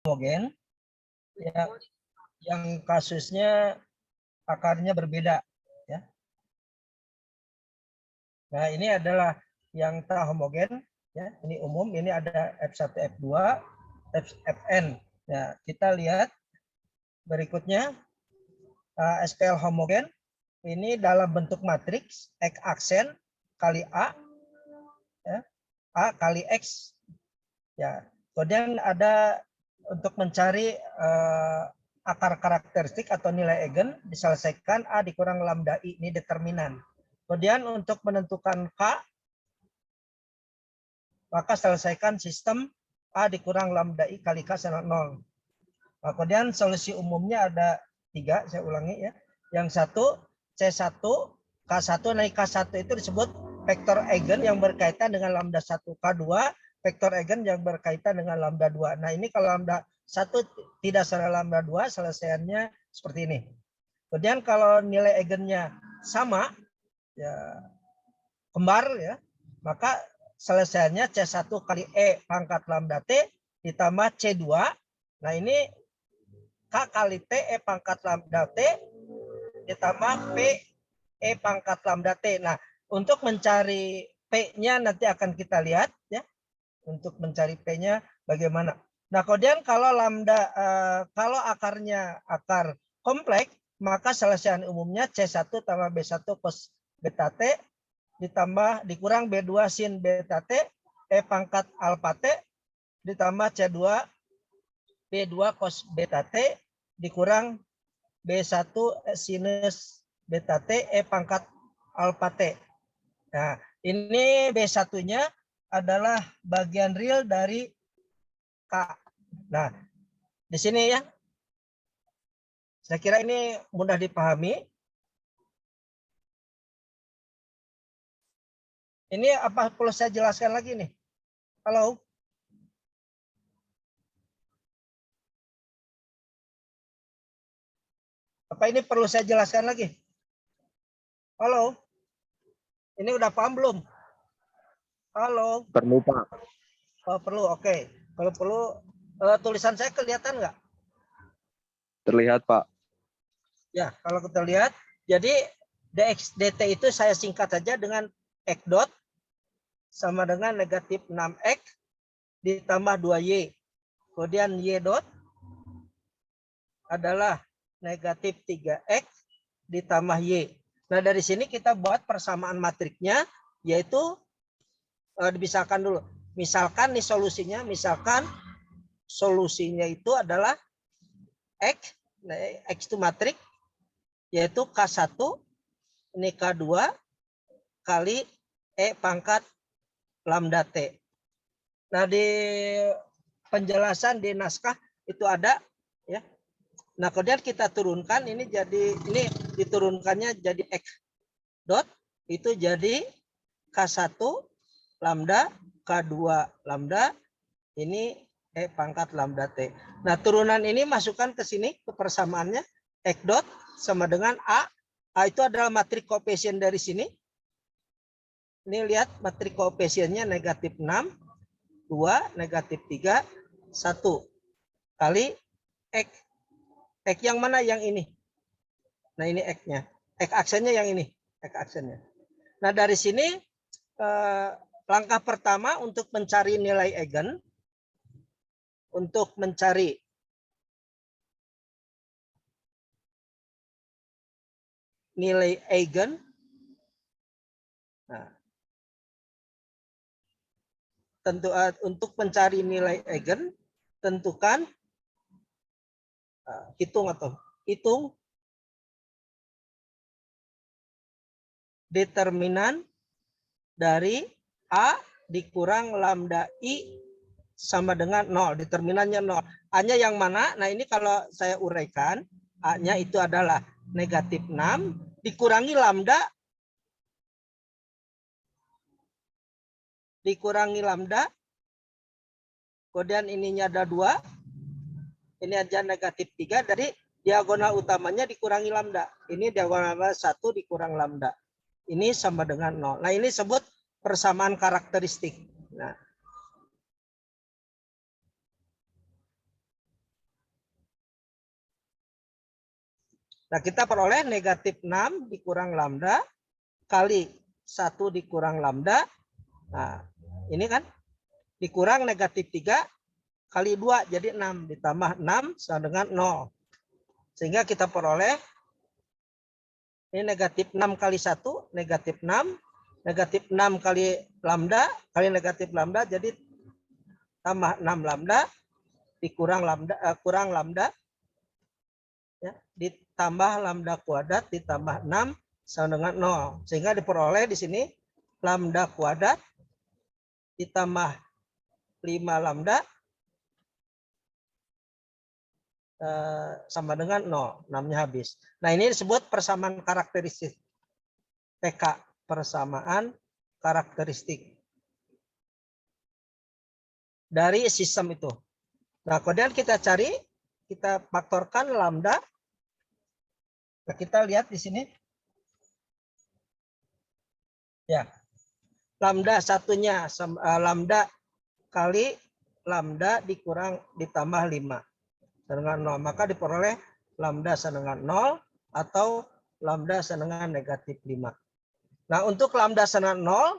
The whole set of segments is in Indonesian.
homogen ya, yang kasusnya akarnya berbeda ya. Nah, ini adalah yang tak homogen ya, ini umum, ini ada F1, F2, Fn. Ya, kita lihat berikutnya SPL homogen ini dalam bentuk matriks X aksen kali A ya, A kali X ya. Kemudian ada untuk mencari akar karakteristik atau nilai eigen diselesaikan A dikurang lambda I, ini determinan. Kemudian untuk menentukan K maka selesaikan sistem A dikurang lambda I kali K sama 0. Nah, kemudian solusi umumnya ada 3, saya ulangi ya. Yang satu C1 K1, nah K1 itu disebut vektor eigen yang berkaitan dengan lambda 1, K2 vektor eigen yang berkaitan dengan lambda 2. Nah, ini kalau lambda 1 tidak secara lambda 2 selesaiannya seperti ini. Kemudian kalau nilai eigennya sama ya kembar ya, maka selesaiannya C1 kali E pangkat lambda T ditambah C2. Nah, ini K kali T E pangkat lambda T ditambah P E pangkat lambda T. Nah, untuk mencari P-nya nanti akan kita lihat ya. Untuk mencari P-nya bagaimana. Nah, kemudian kalau lambda kalau akarnya akar kompleks, maka selesaian umumnya C1 tambah B1 cos beta T ditambah dikurang B2 sin beta T E pangkat alfa T ditambah C2 B2 cos beta T dikurang B1 sinus beta T E pangkat alfa T. Nah, ini B1-nya adalah bagian real dari K. Nah, di sini ya. Saya kira ini mudah dipahami. Ini apa perlu saya jelaskan lagi nih? Halo? Apa ini perlu saya jelaskan lagi? Halo? Ini udah paham belum? Halo? Perlu, Pak. Oh, perlu, oke. Kalau perlu, tulisan saya kelihatan nggak? Terlihat, Pak. Ya, kalau kita lihat, jadi dx dt itu saya singkat saja dengan x dot sama dengan negatif 6x ditambah 2y. Kemudian y dot adalah negatif 3x ditambah y. Nah, dari sini kita buat persamaan matriknya, yaitu dipisahkan dulu. Misalkan nih solusinya, misalkan solusinya itu adalah x, nah, x itu matrik, yaitu K1, ini K2, kali E pangkat lambda T. Nah, di penjelasan di naskah itu ada ya. Nah, kemudian kita turunkan ini jadi ini diturunkannya jadi X dot itu jadi K1 lambda, K2 lambda, ini E pangkat lambda T. Nah, turunan ini masukkan ke sini ke persamaannya X dot sama dengan A. A itu adalah matrik koefisien dari sini. Ini lihat matrik koefisiennya negatif 6, 2, negatif 3, 1 kali X. X yang mana? Yang ini. Nah, ini X-nya. X aksennya yang ini. X aksennya. Nah, dari sini langkah pertama untuk mencari nilai eigen. Untuk mencari nilai eigen. Nah, tentu untuk mencari nilai eigen, tentukan hitung determinan dari A dikurang lambda I sama dengan 0. Determinannya 0. A-nya yang mana? Nah, ini kalau saya uraikan, A-nya itu adalah negatif 6 dikurangi lambda kemudian ininya ada 2, ini aja negatif 3, dari diagonal utamanya dikurangi lambda, ini diagonal 1 dikurang lambda, ini sama dengan 0. Nah, ini sebut persamaan karakteristik. Nah, Nah, kita peroleh negatif 6 dikurang lambda kali 1 dikurang lambda. Nah, ini kan dikurang negatif 3 kali 2 jadi 6 ditambah 6 sama dengan 0. Sehingga kita peroleh ini negatif 6 kali 1 negatif 6. Negatif 6 kali lambda kali negatif lambda jadi tambah 6 lambda dikurang lambda kurang lambda ya, ditambah lambda kuadrat ditambah 6 sama dengan 0. Sehingga diperoleh di sini lambda kuadrat ditambah 5 lambda sama dengan 0. 6-nya habis. Nah, ini disebut persamaan karakteristik. PK, persamaan karakteristik dari sistem itu. Nah, kemudian kita cari, kita faktorkan lambda. Nah, kita lihat di sini. Ya. Lambda satunya lambda kali lambda dikurang ditambah 5 dengan 0. Maka diperoleh lambda sama dengan 0 atau lambda sama dengan negatif 5. Nah, untuk lambda sama dengan 0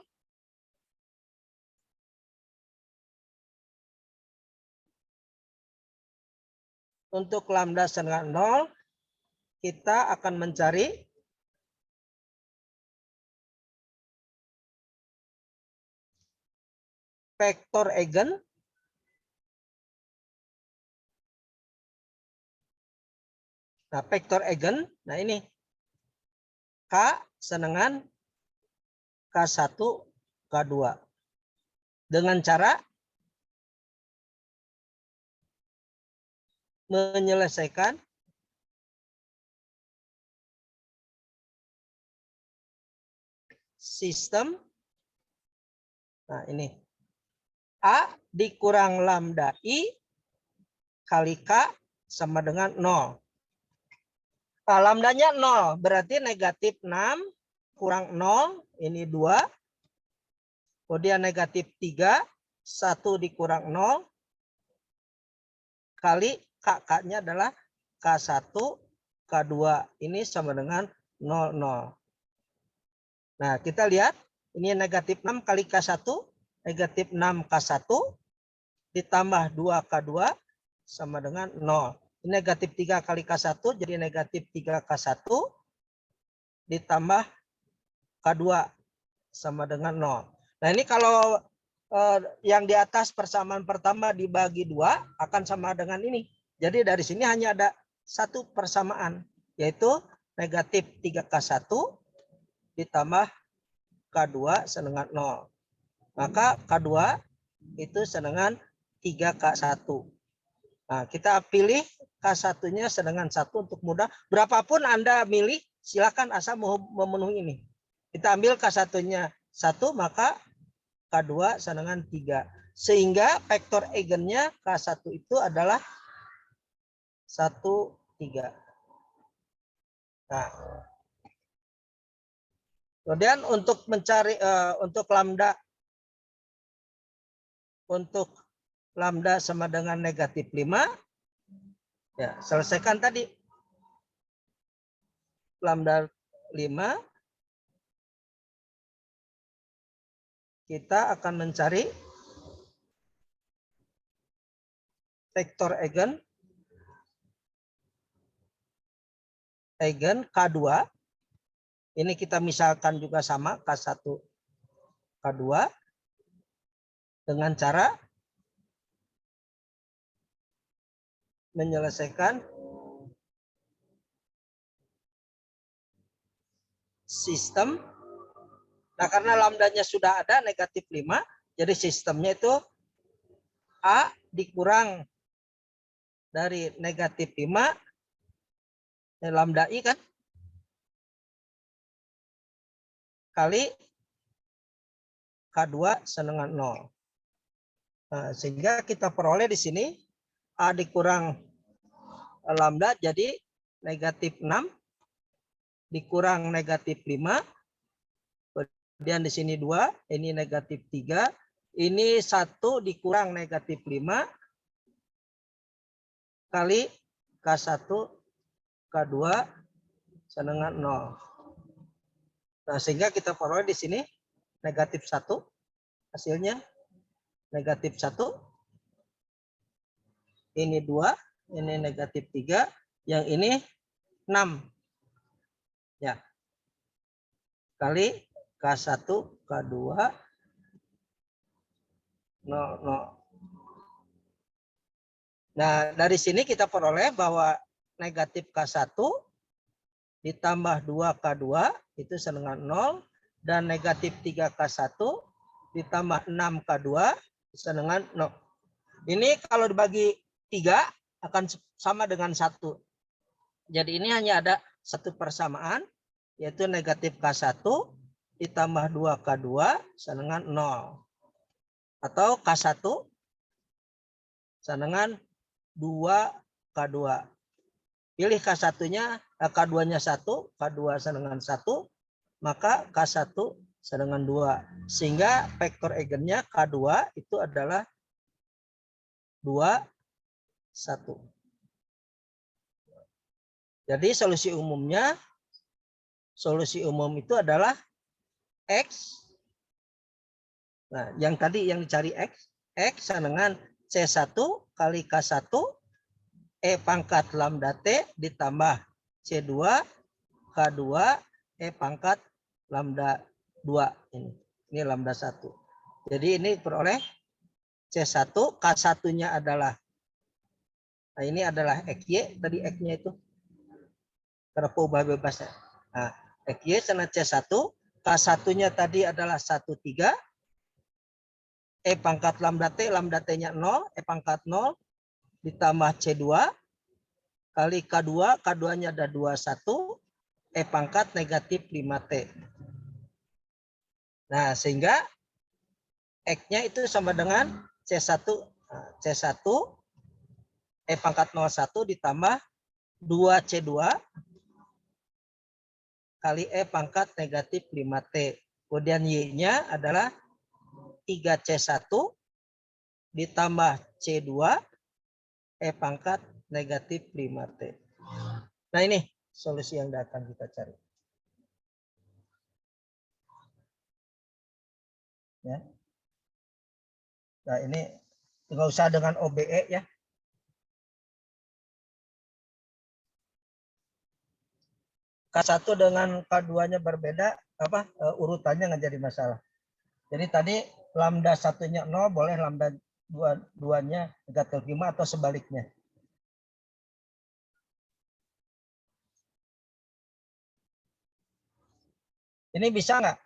untuk lambda sama dengan 0 kita akan mencari vektor eigen Nah, vektor eigen, nah ini K senengan K1, K2. Dengan cara menyelesaikan sistem. Nah, ini A dikurang lambda I kali K sama dengan 0. Nah, lambdanya 0, berarti negatif 6 kurang 0, ini 2. Kemudian negatif 3, 1 dikurang 0, kali K-nya adalah K1, K2. Ini sama dengan 0, 0. Nah, kita lihat, ini negatif 6 kali K1, negatif 6 K1, ditambah 2 K2, sama dengan 0. Negatif 3 kali K1 jadi negatif 3 K1 ditambah K2 sama dengan 0. Nah, ini kalau yang di atas persamaan pertama dibagi 2 akan sama dengan ini. Jadi dari sini hanya ada satu persamaan, yaitu negatif 3K1 ditambah K2 sama dengan 0. Maka K2 itu sama dengan 3K1. Nah, kita pilih K1-nya sedangkan 1 untuk mudah. Berapapun Anda milih, silakan asal memenuhi ini. Kita ambil K1-nya 1, maka K2 sama dengan 3. Sehingga vektor eigennya K1 itu adalah 1, 3. Nah, kemudian untuk mencari untuk lambda sama dengan negatif 5. Ya, selesaikan tadi. Lambda 5. Kita akan mencari vektor eigen K2. Ini kita misalkan juga sama K1, K2 dengan cara menyelesaikan sistem. Nah, karena lambdanya sudah ada negatif 5, jadi sistemnya itu A dikurang dari negatif 5, lambda I kan, kali K2 sama dengan 0. Nah, sehingga kita peroleh di sini A dikurang lambda jadi negatif 6 dikurang negatif 5. Kemudian di sini 2, ini negatif 3. Ini 1 dikurang negatif 5 kali K1, K2 sama dengan 0. Nah, sehingga kita peroleh di sini negatif 1. Hasilnya negatif 1. Ini 2. Ini negatif 3. Yang ini 6. Ya. Kali K1, K2, 0. Nah, dari sini kita peroleh bahwa negatif K1 ditambah 2K2 itu sama dengan 0. Dan negatif 3K1 ditambah 6K2 sama dengan 0. Ini kalau dibagi 3 akan sama dengan 1. Jadi ini hanya ada satu persamaan, yaitu negatif K1 ditambah 2K2 sama dengan 0. Atau K1 sama dengan 2K2. Pilih K1-nya, K2-nya 1, K2 sama dengan 1, maka K1 sama dengan 2. Sehingga vektor eigennya K2 itu adalah 2, 1. Jadi solusi umum itu adalah X. Nah, yang tadi yang dicari X sama dengan C1 kali K1 E pangkat lambda T ditambah C2 K2 E pangkat lambda 2 ini. Ini lambda 1. Jadi ini peroleh C1, K1-nya adalah, nah ini adalah XY, tadi X-nya itu. Karena ubah bebas. Nah, XY sama C1, K1-nya tadi adalah 1,3. E pangkat lambda T-nya 0, E pangkat 0 ditambah C2 kali K2, K2-nya ada 21, E pangkat negatif 5T. Nah, sehingga X-nya itu sama dengan C1, C1 E pangkat 01 ditambah 2C2 kali E pangkat negatif 5T. Kemudian Y-nya adalah 3C1 ditambah C2 E pangkat negatif 5T. Nah, ini solusi yang akan kita cari. Ya. Nah, ini nggak usah dengan OBE ya. K1 dengan K2-nya berbeda, urutannya nggak jadi masalah. Jadi tadi lambda 1-nya 0, boleh lambda 2-nya negatif 5 atau sebaliknya. Ini bisa nggak?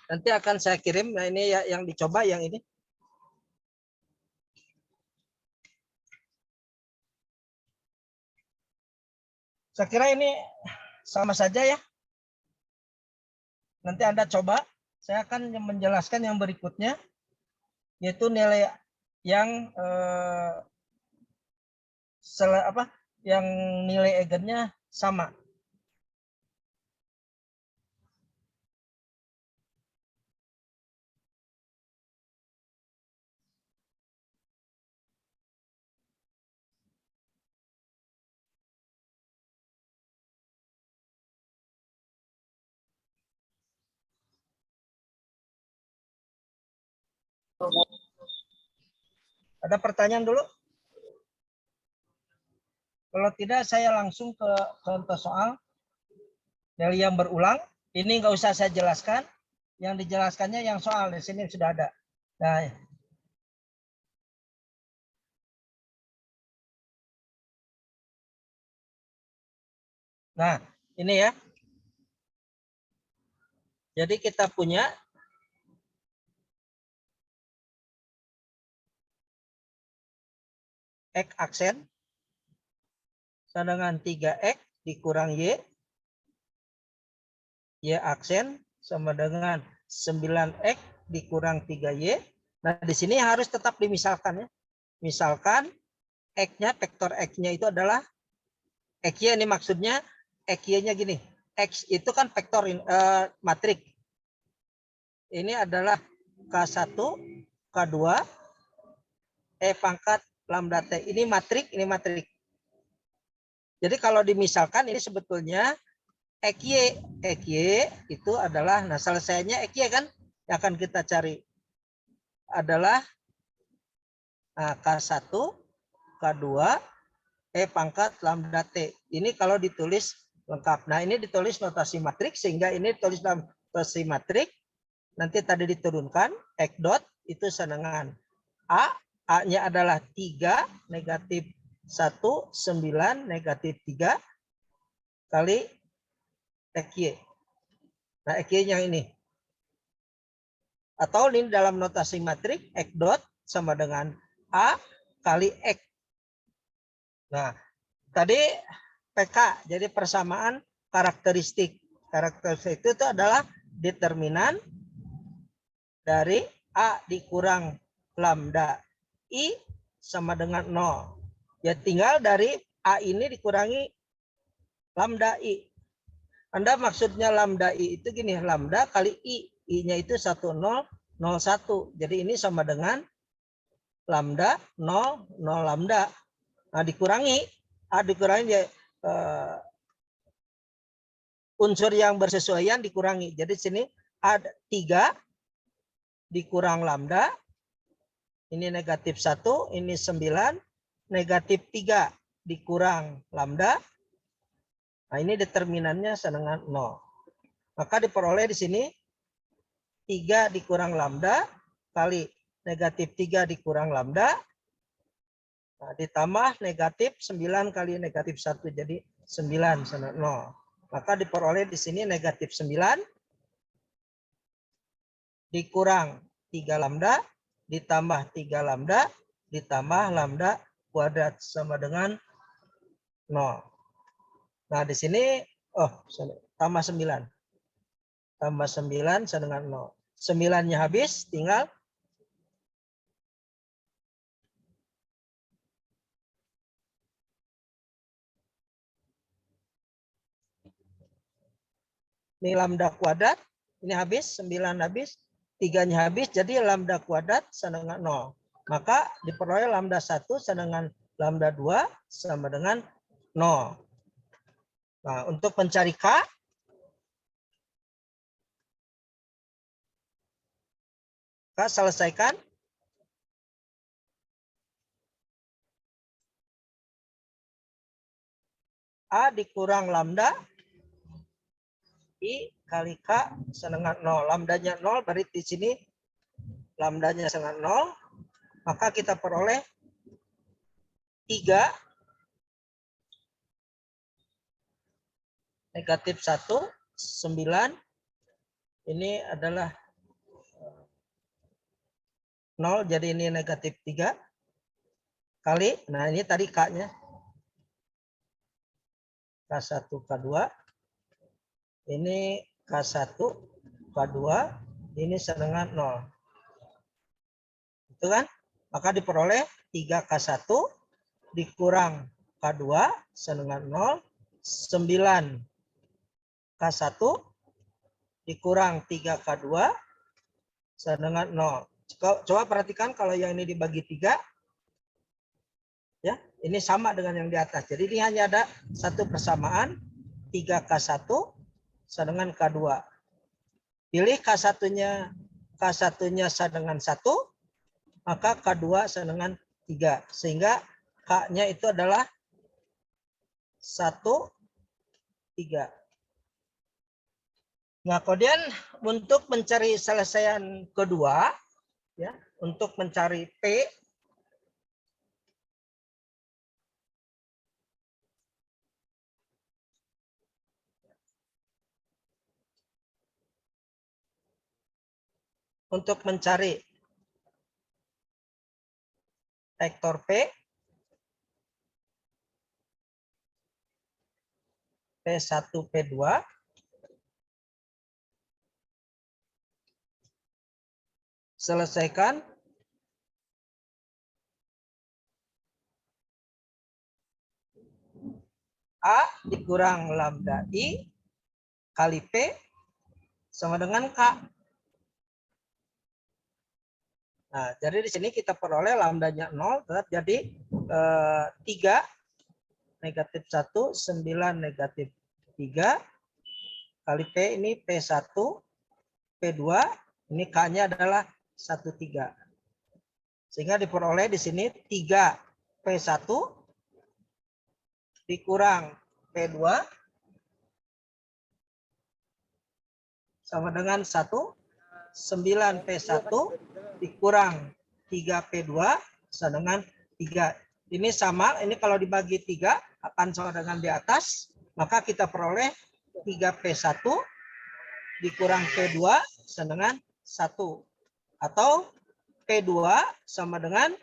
Nanti akan saya kirim. Nah, ini ya, yang dicoba yang ini. Saya kira ini sama saja ya. Nanti Anda coba. Saya akan menjelaskan yang berikutnya, yaitu nilai yang yang nilai eigennya sama. Ada pertanyaan dulu? Kalau tidak, saya langsung ke contoh soal dari yang berulang. Ini nggak usah saya jelaskan. Yang dijelaskannya yang soal di sini sudah ada. Nah, ini ya. Jadi kita punya X aksen sama dengan 3X dikurang Y. Y aksen sama dengan 9X dikurang 3Y. Nah, di sini harus tetap dimisalkan ya. Misalkan X-nya, vektor X-nya itu adalah X-Y, ini maksudnya X-Y-nya gini. X itu kan vektor matrik. Ini adalah K1, K2, E pangkat lambda T. Ini matrik, ini matrik. Jadi kalau dimisalkan ini sebetulnya XY. XY itu adalah, nah selesainya XY kan yang akan kita cari adalah K1, K2, E pangkat lambda T. Ini kalau ditulis lengkap. Nah ini ditulis notasi matrik sehingga ini ditulis dalam notasi matrik. Nanti tadi diturunkan X dot itu dengan A. A-nya adalah 3, negatif 1, 9, negatif 3 kali XY. Nah XY-nya ini. Atau ini dalam notasi matrik X dot sama dengan A kali X. Nah, tadi PK, jadi persamaan karakteristik. Karakteristik itu adalah determinan dari A dikurang lambda I sama dengan 0. Ya tinggal dari A ini dikurangi lambda I. Anda maksudnya lambda I itu gini, lambda kali I. I-nya itu 1001. Jadi ini sama dengan lambda 0 lambda. Nah dikurangi A dikurangi ya, unsur yang bersesuaian dikurangi. Jadi sini ada 3 dikurang lambda. Ini negatif 1, ini 9, negatif 3 dikurang lambda. Nah ini determinannya dengan 0. Maka diperoleh di sini 3 dikurang lambda kali negatif 3 dikurang lambda. Nah, ditambah negatif 9 kali negatif 1. Jadi 9 sama 0. Maka diperoleh di sini negatif 9 dikurang 3 lambda ditambah 3 lambda ditambah lambda kuadrat sama dengan 0. Nah, di sini tambah 9. Tambah 9 sama dengan 0. 9-nya habis, tinggal ini lambda kuadrat, ini habis, 9 habis, 3-nya habis, jadi lambda kuadrat sama dengan 0. Maka diperoleh lambda 1 sama dengan lambda 2 sama dengan 0. Nah, untuk mencari K, selesaikan. A dikurang lambda I kali K sama dengan 0. Lambdanya 0, berarti di sini lambdanya sama 0. Maka kita peroleh 3 negatif 1, 9. Ini adalah 0, jadi ini negatif 3 kali. Nah ini tadi K-nya. K1, K2. Ini K1, K2. Ini sama dengan 0. Itu kan? Maka diperoleh 3K1 dikurang K2 sama dengan 0. 9 K1 dikurang 3K2 sama dengan 0. Coba perhatikan kalau yang ini dibagi 3. Ya, ini sama dengan yang di atas. Jadi ini hanya ada satu persamaan 3K1 sama dengan K2. Pilih K1-nya sama dengan 1, maka K2 sama dengan 3. Sehingga K-nya itu adalah 1, 3. Nah, kemudian untuk mencari selesaian kedua, ya, untuk mencari P, untuk mencari vektor P, P1, P2, selesaikan A dikurang lambda I kali P sama dengan K. Nah, jadi di sini kita peroleh lambdanya 0, tetap jadi 3 negatif 1, 9 negatif 3 kali P ini P1, P2, ini K-nya adalah 13. Sehingga diperoleh di sini 3 P1 dikurang P2 sama dengan 1, 9 P1 dikurang 3 P2 sama dengan 3. Ini sama, ini kalau dibagi 3 akan sama dengan di atas, maka kita peroleh 3 P1 dikurang P2 sama dengan 1. Atau P2 sama dengan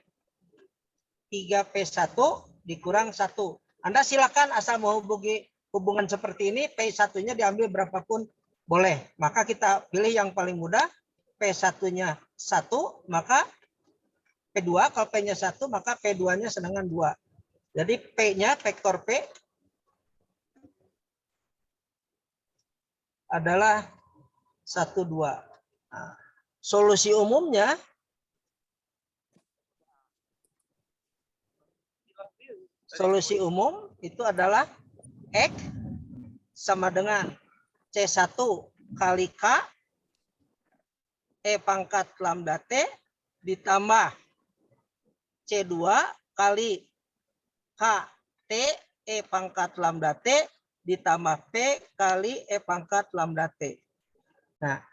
3P1 dikurang 1. Anda silakan asal menghubungi hubungan seperti ini, P1-nya diambil berapapun boleh. Maka kita pilih yang paling mudah, P1-nya 1, maka P2, kalau P-nya 1, maka P2-nya dengan 2. Jadi P-nya, vektor P adalah 1, 2. Nah, solusi umumnya itu adalah X sama dengan C1 kali K E pangkat lambda T ditambah C2 kali K T E pangkat lambda T ditambah P kali E pangkat lambda T. Nah,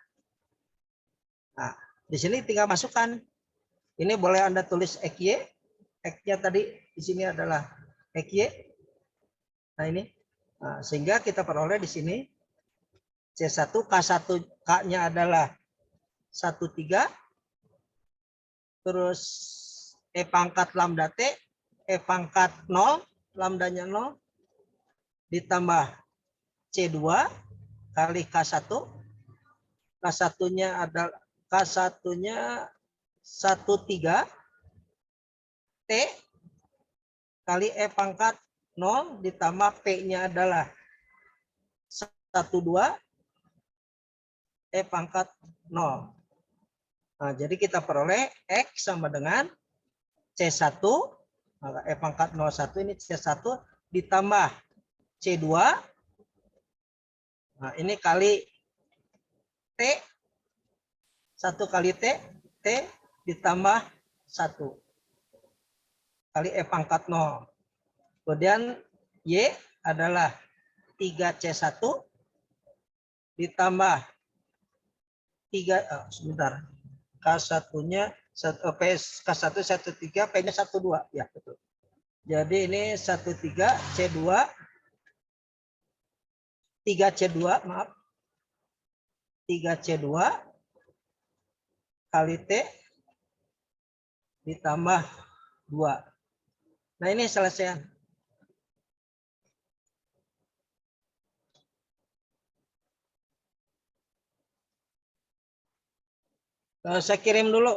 di sini tinggal masukkan. Ini boleh Anda tulis XY. X-nya tadi di sini adalah XY. Nah, ini. Nah, sehingga kita peroleh di sini C1 K1 K-nya adalah 13, terus E pangkat lambda T, E pangkat 0, lambdanya 0, ditambah C2 kali K1, K1-nya adalah K1-nya 13, T kali E pangkat 0, ditambah P-nya adalah 12, E pangkat 0. Nah, jadi kita peroleh X sama dengan C1, maka E pangkat 01 ini C1 ditambah C2, nah ini kali T, 1 kali T, T ditambah 1 kali E pangkat 0. Kemudian Y adalah 3C1 ditambah 3, sebentar, K1-nya K1 13, P-nya 12, ya betul. Jadi ini 13 C2 3C2, maaf. 3C2 kali T ditambah 2. Nah, ini selesai. Saya kirim dulu.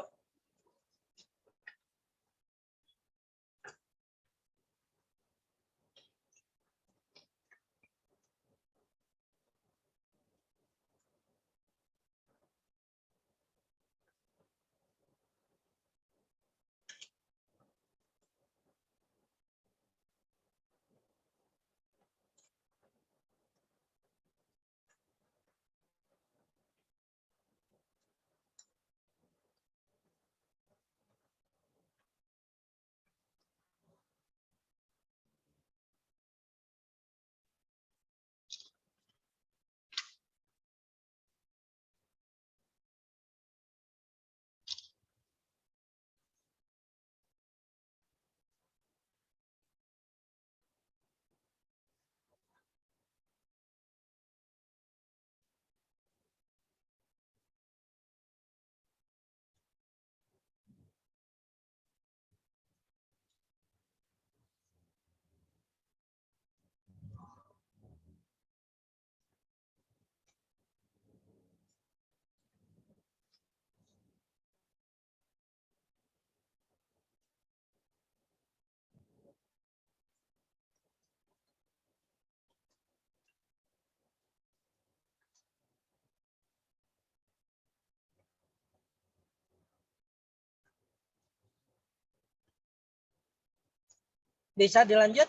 Bisa dilanjut?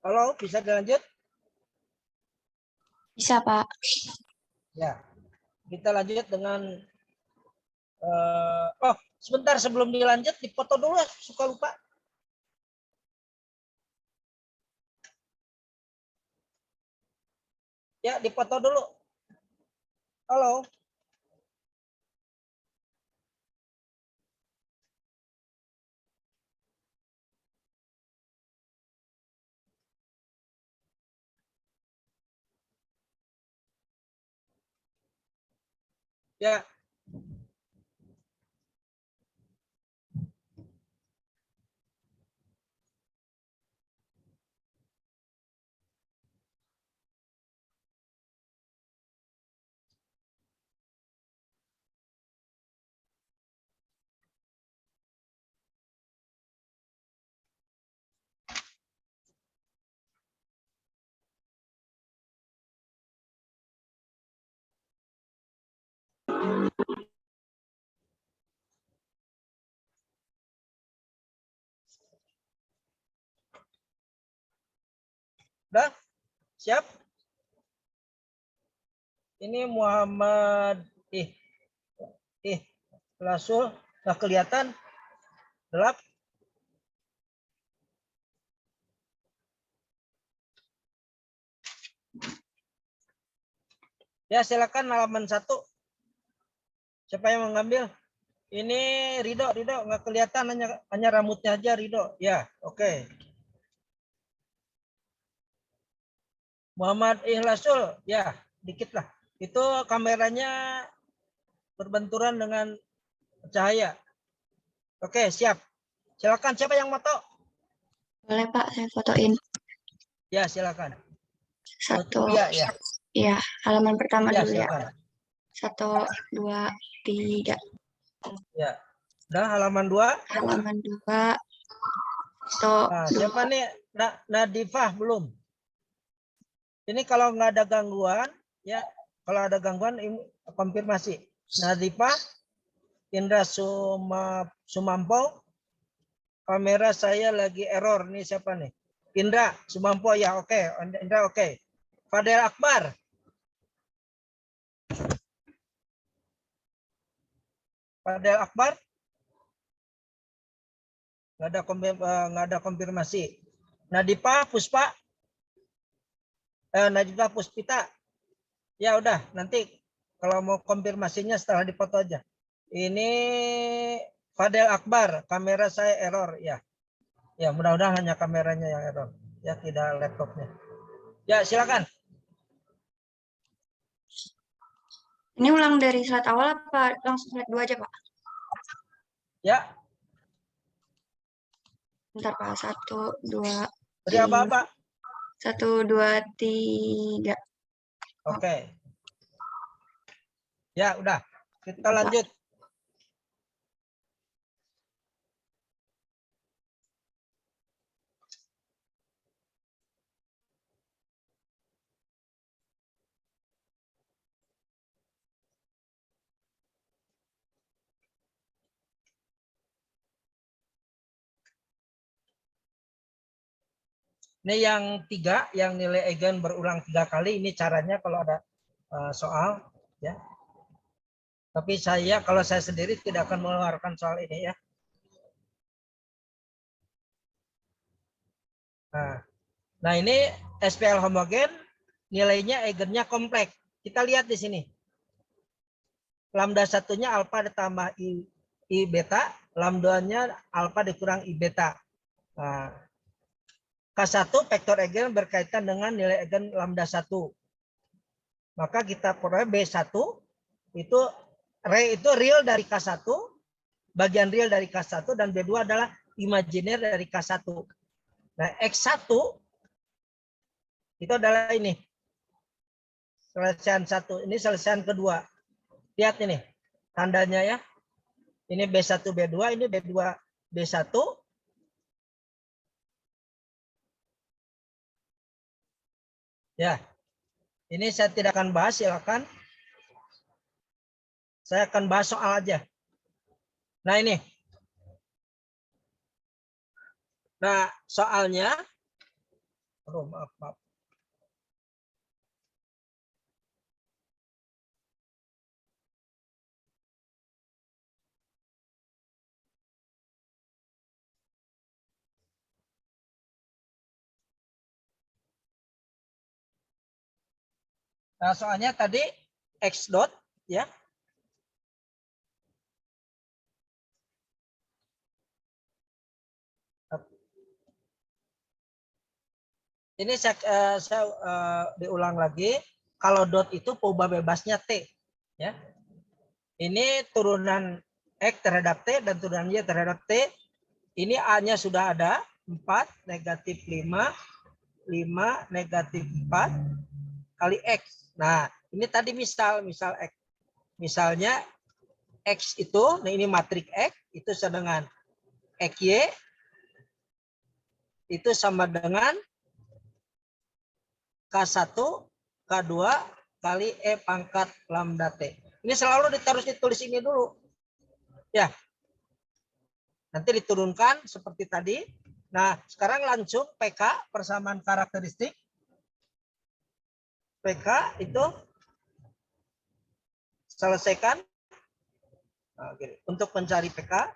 Halo, bisa dilanjut? Bisa, Pak. Ya, kita lanjut dengan oh, sebentar sebelum dilanjut dipoto dulu, suka lupa. Ya, dipoto dulu. Halo. Ya. Udah? Siap? Ini Muhammad Rasul nggak kelihatan gelap. Ya, silakan halaman 1. Siapa yang mengambil? Ini Ridho nggak kelihatan, hanya rambutnya aja Ridho. Ya, oke. Muhammad Ikhlasul, ya, dikit lah. Itu kameranya berbenturan dengan cahaya. Oke, siap. Silakan, siapa yang foto? Boleh, Pak, saya fotoin. Ya, silakan. Satu. Ya, ya. Iya, halaman pertama Ya, dulu ya. silakan. 1, 2, 3. Ya. Udah halaman 2. Halaman 2. 1, Nah, siapa nih? Nadifah belum? Ini kalau nggak ada gangguan, ya. Kalau ada gangguan, ini konfirmasi. Nadifah, Indra Sumampo, kamera saya lagi error. Nih siapa nih? Indra Sumampo, ya, oke. Indra, oke. Fadel Akbar. Fadel Akbar. Nggak ada konfirmasi. Nadipa Puspa. Najibah Puspita. Ya udah, nanti kalau mau konfirmasinya setelah dipoto aja. Ini Fadel Akbar, kamera saya error, ya. Ya, mudah-mudahan hanya kameranya yang error, ya, tidak laptopnya. Ya, silakan. Ini ulang dari slide awal apa langsung slide 2 aja, Pak? Ya. Bentar, Pak. 1, 2, Beri apa-apa. 1, 2, 3. Oke. Ya, udah. Kita lanjut. Ini yang 3, yang nilai eigen berulang 3 kali. Ini caranya kalau ada soal, ya. Tapi kalau saya sendiri tidak akan mengeluarkan soal ini, ya. Nah, ini SPL homogen, nilainya eigennya kompleks. Kita lihat di sini. Lambda satunya alfa ditambah I beta, lambdanya alfa dikurang I beta. Nah, K1 vektor eigen berkaitan dengan nilai eigen lambda 1. Maka kita peroleh B1 itu real dari K1, bagian real dari K1, dan B2 adalah imajiner dari K1. Nah, X1 itu adalah ini. Selesaian 1, ini selesaian kedua. Lihat ini tandanya, ya. Ini B1 B2, ini B2 B1. Ya. Ini saya tidak akan bahas, silakan. Saya akan bahas soal aja. Nah, ini. Nah, soalnya, maaf. Nah, soalnya tadi X dot ya. Ini saya diulang lagi. Kalau dot itu peubah bebasnya T. Ya. Ini turunan X terhadap T dan turunan Y terhadap T. Ini A-nya sudah ada. 4, negatif 5, 5, negatif 4, kali X. Nah, ini tadi misal X. Misalnya X itu, nah ini matriks X, itu sama dengan XY, itu sama dengan K1, K2, kali E pangkat lambda T. Ini selalu ditulis ini dulu. Ya. Nanti diturunkan seperti tadi. Nah, sekarang langsung PK, persamaan karakteristik. PK itu selesaikan. Nah, untuk mencari PK,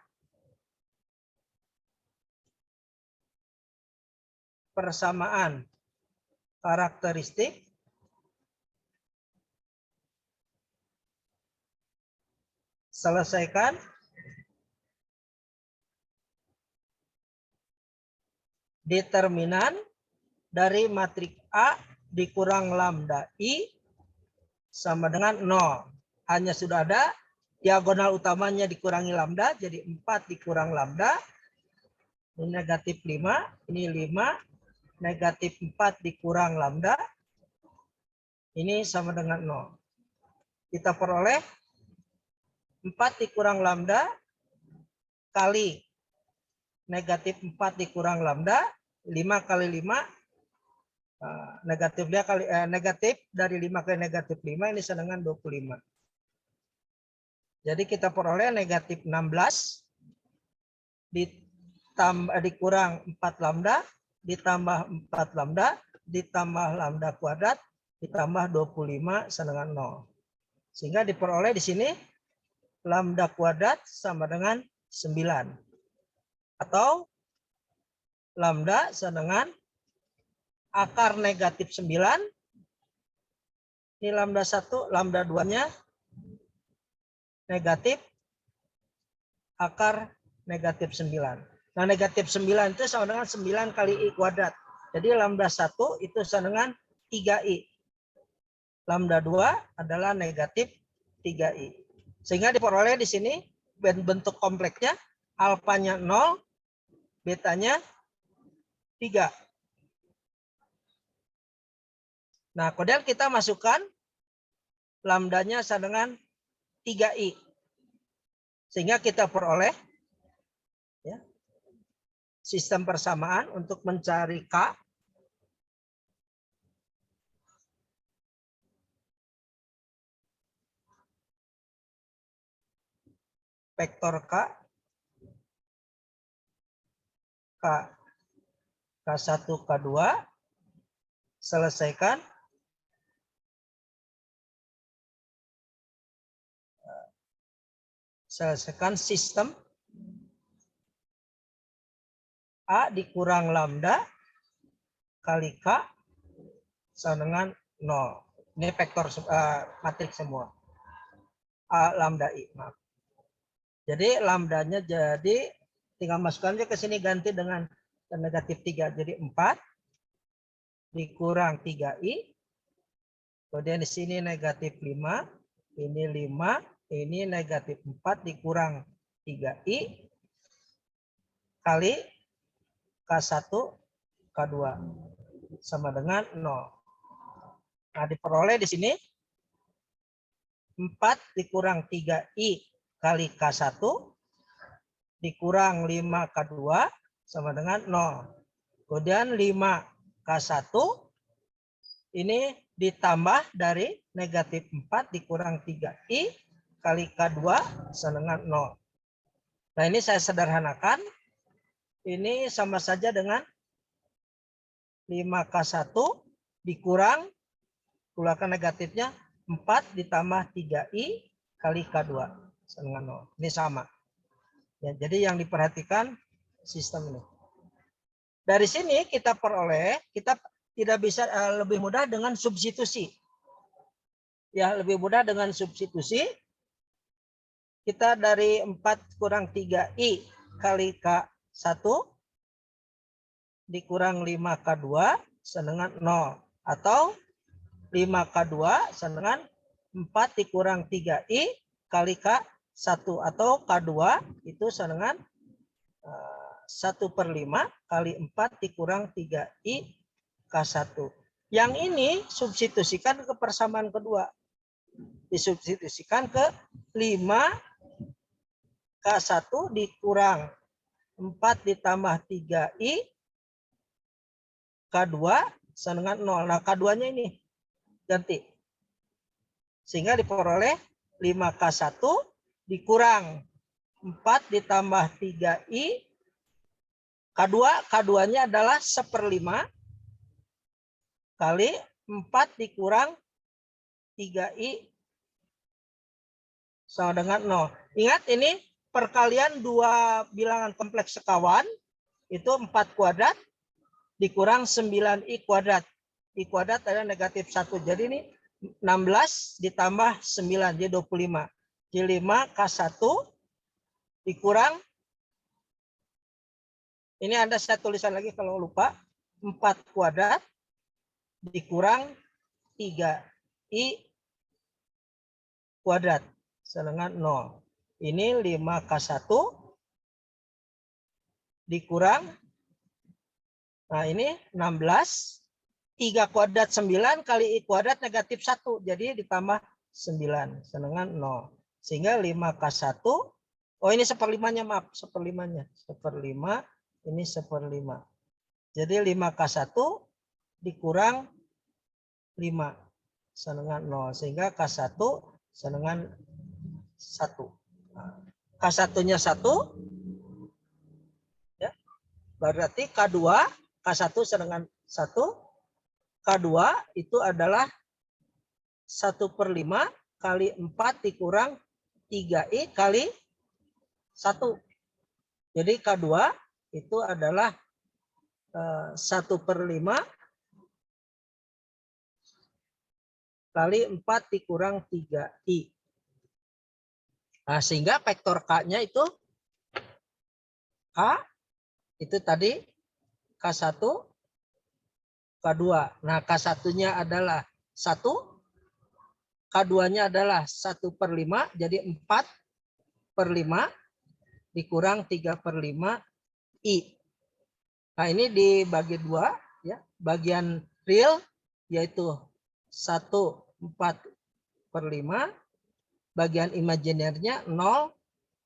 persamaan karakteristik selesaikan determinan dari matriks A dikurang lambda I sama dengan 0. Hanya sudah ada diagonal utamanya dikurangi lambda, jadi 4 dikurang lambda. Ini negatif 5, ini 5, negatif 4 dikurang lambda. Ini sama dengan 0. Kita peroleh 4 dikurang lambda kali negatif 4 dikurang lambda, 5 kali 5, negatif dia kali negatif dari 5 ke negatif 5, ini sama dengan 25. Jadi kita peroleh negatif 16 dikurang 4 lambda, ditambah 4 lambda, ditambah lambda kuadrat, ditambah 25 sama dengan 0. Sehingga diperoleh di sini lambda kuadrat sama dengan 9. Atau lambda sama dengan akar negatif 9. Ini lambda 1, lambda 2-nya negatif akar negatif 9. Nah, negatif 9 itu sama dengan 9 kali I kuadrat. Jadi lambda 1 itu sama dengan 3I. Lambda 2 adalah negatif 3I. Sehingga diperoleh di sini bentuk kompleksnya alfanya 0, betanya 3. Nah, kemudian kita masukkan lambdanya sama dengan 3I. Sehingga kita peroleh ya, sistem persamaan untuk mencari K. Vektor K1, K2, selesaikan sistem A dikurang lambda kali K sama dengan 0. Ini vektor matriks semua. A lambda I, maaf. Jadi lambdanya jadi tinggal masukkan aja ke sini, ganti dengan negatif 3. Jadi 4 dikurang 3I. Kemudian di sini negatif 5. Ini 5. Ini negatif 4 dikurang 3I. Kali K1, K2. Sama dengan 0. Nah, diperoleh di sini 4 dikurang 3I kali K1 dikurang 5K2 sama dengan 0. Kemudian 5K1 ini ditambah dari negatif 4 dikurang 3I kali K2 sama dengan 0. Nah, ini saya sederhanakan. ini sama saja dengan 5K1 dikurang, keluarkan negatifnya, 4 ditambah 3I kali K2 dengan 0. Ini sama. Ya, jadi yang diperhatikan sistem ini. Dari sini kita peroleh, kita tidak bisa lebih mudah dengan substitusi. Ya, lebih mudah dengan substitusi. Kita dari 4 kurang 3I kali K1 dikurang 5K2 dengan 0. Atau 5K2 dengan 4 dikurang 3I kali K1. Atau K2 itu dengan 1/5 kali 4 dikurang 3I K1. Yang ini substitusikan ke persamaan kedua. Disubstitusikan ke 5K1 dikurang 4 ditambah 3I K2 dengan 0. Nah, K2-nya ini ganti. Sehingga diperoleh 5K1 dikurang 4 ditambah 3I K2. K2-nya adalah 1/5 kali 4 dikurang 3I sama dengan 0. Ingat ini perkalian dua bilangan kompleks sekawan. Itu 4 kuadrat dikurang 9I kuadrat. I kuadrat adalah negatif 1. Jadi ini 16 ditambah 9. Jadi 25. Jadi 5K1 dikurang. Ini Anda saya tulisan lagi kalau lupa. 4 kuadrat dikurang 3I kuadrat dengan 0. Ini 5K1 dikurang. Nah ini 16. 3 kuadrat 9 kali I kuadrat negatif 1. Jadi ditambah 9 dengan 0. Sehingga 5K1. Oh ini 1/5-nya, maaf. 1/5-nya. 1/5. Ini 1/5. Jadi 5K1 dikurang 5 dengan 0. Sehingga K1 dengan 1. K1-nya 1. Ya. Berarti K2. K1 dengan 1. K2 itu adalah 1/5 kali 4 dikurang 3I kali 1. Jadi K2 itu adalah 1/5 kali 4 dikurang 3I. Nah, sehingga vektor K-nya itu K itu tadi K1, K2. Nah, K1-nya adalah 1, K2-nya adalah 1/5, jadi 4/5 dikurang 3/5 I. Nah, ini dibagi 2 ya. Bagian real yaitu 1/4/5, bagian imajinernya 0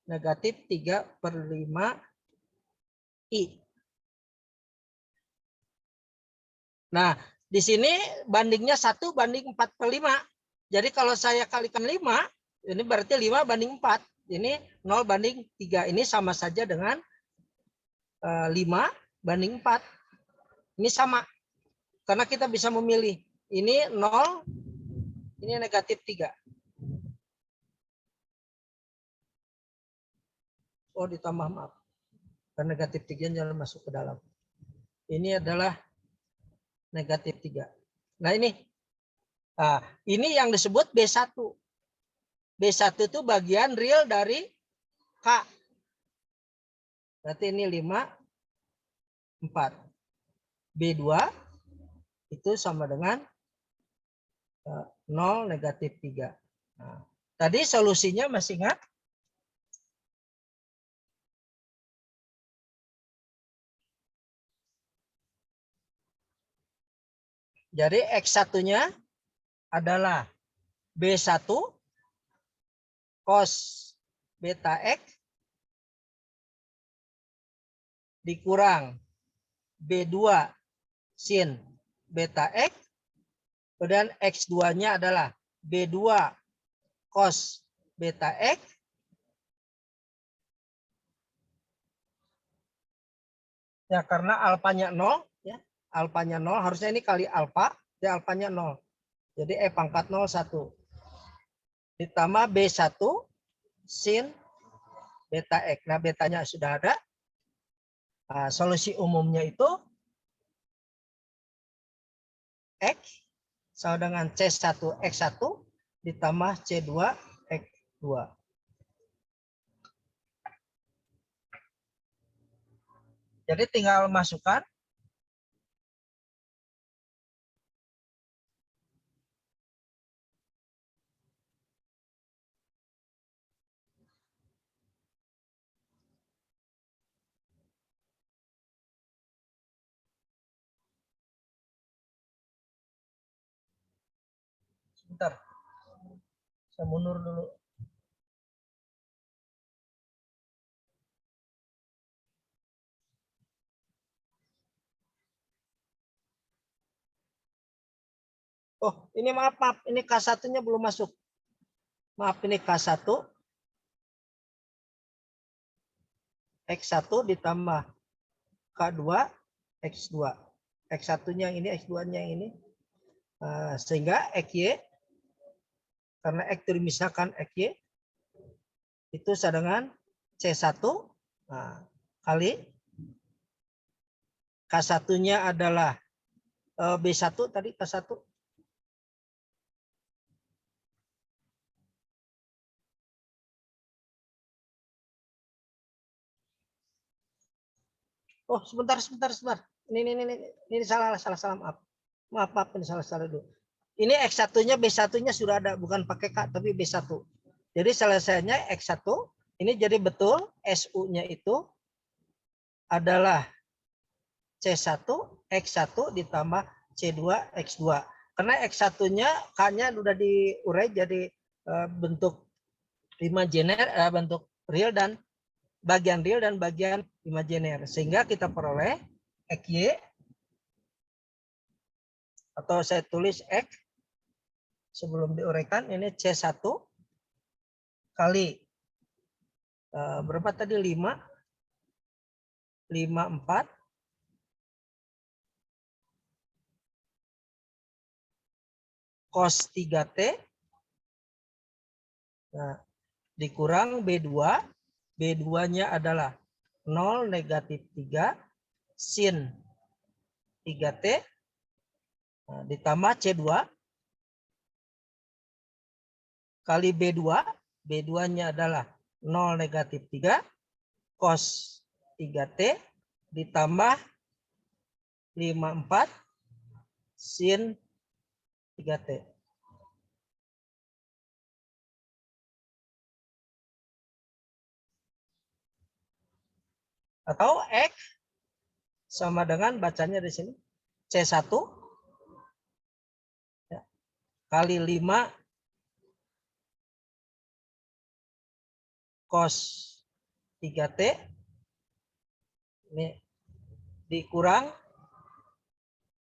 negatif 3/5 I. Nah, di sini bandingnya 1 banding 4/5. Jadi kalau saya kalikan 5, ini berarti 5 banding 4. Ini 0 banding 3. Ini sama saja dengan 5 banding 4. Ini sama. Karena kita bisa memilih. Ini 0, ini negatif 3. Oh, ditambah, maaf. Karena negatif 3 jangan masuk ke dalam. Ini adalah negatif 3. Nah, ini yang disebut B1. B1 itu bagian real dari K. Berarti ini 5, 4. B2 itu sama dengan 0 negatif 3. Nah, tadi solusinya masih ingat? Jadi X1-nya adalah B1 cos beta X dikurang B2 sin beta X. Kemudian X2-nya adalah B2 cos beta X Ya, karena alfanya 0, ya. Alfanya 0, harusnya ini kali alfa, ya alfanya 0. Jadi E pangkat 0, 1. Ditambah B1 sin beta X. Nah, betanya sudah ada. Nah, solusi umumnya itu X sama dengan C1 X1 ditambah C2 X2. Jadi tinggal masukkan sebentar. Saya mundur dulu. Oh, ini maaf, ini K1-nya belum masuk. Maaf, ini K1 X1 ditambah K2 X2. X1-nya ini, X2-nya ini. Sehingga XY, karena X itu dimisahkan XY, itu sama dengan C1 kali K1-nya adalah B1 tadi, K1. Oh, sebentar. Ini salah, maaf. Maaf, ini salah dulu. Ini X1-nya, B1-nya sudah ada, bukan pakai K, tapi B1. Jadi selesainya X1, ini jadi betul SU-nya itu adalah C1, X1 ditambah C2, X2. Karena X1-nya, K-nya sudah diurai jadi bentuk imajiner, bentuk real dan bagian real dan bagian imajiner. Sehingga kita peroleh XY, atau saya tulis X sebelum diuraikan, ini C1 kali berapa tadi, 5, 4 cos 3T, nah, dikurang B2, B2-nya adalah 0 negatif 3 sin 3T, nah, ditambah C2 kali B2, B2-nya adalah 0 negatif 3 cos 3T ditambah 54 sin 3T. Atau X sama dengan, bacanya di sini, C1 ya, kali 5 cos 3T ini dikurang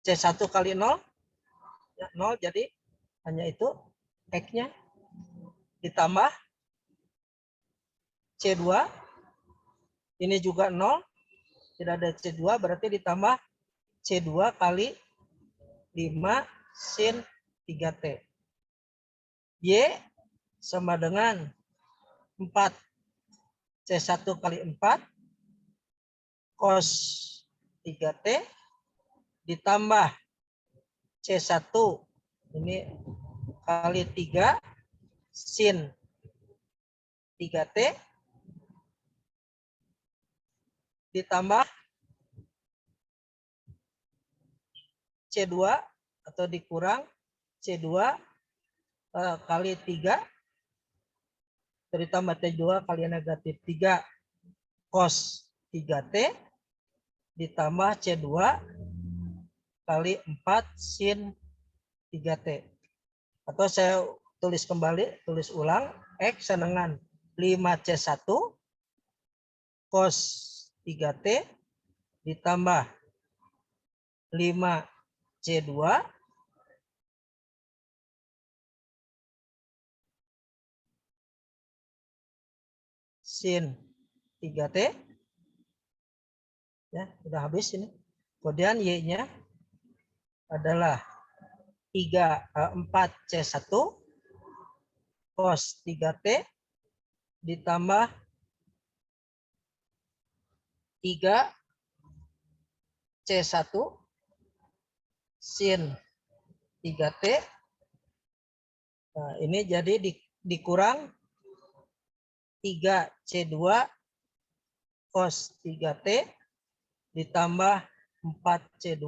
C1 kali 0, ya, 0, jadi hanya itu X-nya, ditambah C2 ini juga 0, tidak ada C2, berarti ditambah C2 kali 5 sin 3T. Y sama dengan 4 C1 kali 4 cos 3T ditambah C1 ini kali 3 sin 3T ditambah C2 atau dikurang C2 kali 3 ditambah T2 kali negatif 3 cos 3T ditambah C2 kali 4 sin 3T. Atau saya tulis kembali, tulis ulang, X dengan 5C1 cos 3T ditambah 5C2 sin 3T Ya, sudah habis ini. Kemudian Y-nya adalah 4C1 cos 3T ditambah 3C1 sin 3T. Nah, ini jadi dikurang 3C2 cos 3T ditambah 4C2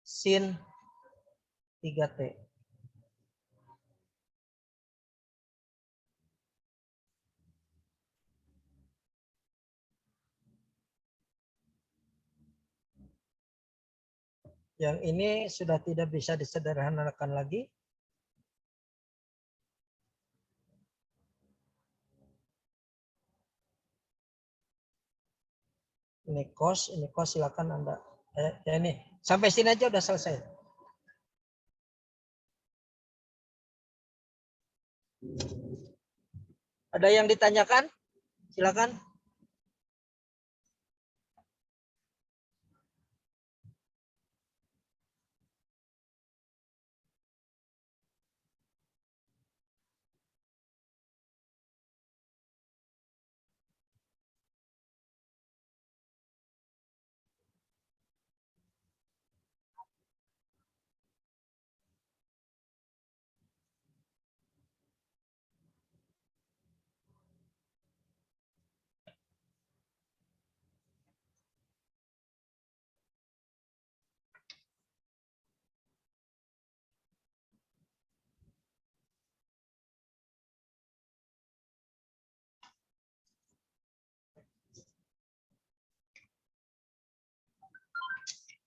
sin 3T. Yang ini sudah tidak bisa disederhanakan lagi. Ini cos silakan Anda. Ya ini sampai sini aja udah selesai. Ada yang ditanyakan? Silakan.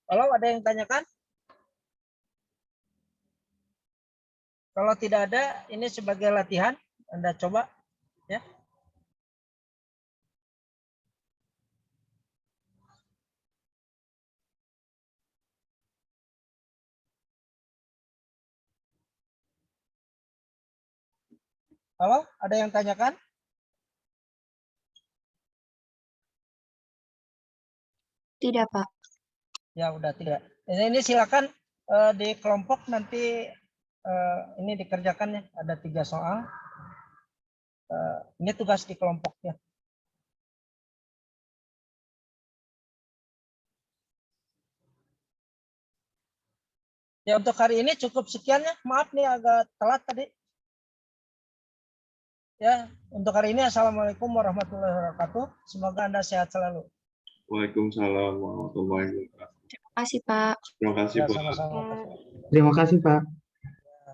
Kalau ada yang tanyakan? Kalau tidak ada, ini sebagai latihan, Anda coba ya. Kalau ada yang tanyakan? Tidak, Pak. Ya udah tidak. Ini silakan di kelompok nanti ini dikerjakan ya. Ada 3 soal. Ini tugas di kelompoknya. Ya untuk hari ini cukup sekian ya. Maaf nih agak telat tadi. Ya untuk hari ini assalamualaikum warahmatullahi wabarakatuh. Semoga Anda sehat selalu. Waalaikumsalam warahmatullahi wabarakatuh. Terima kasih, Pak. Terima kasih, Ya Pak. sama-sama. Terima kasih, Pak.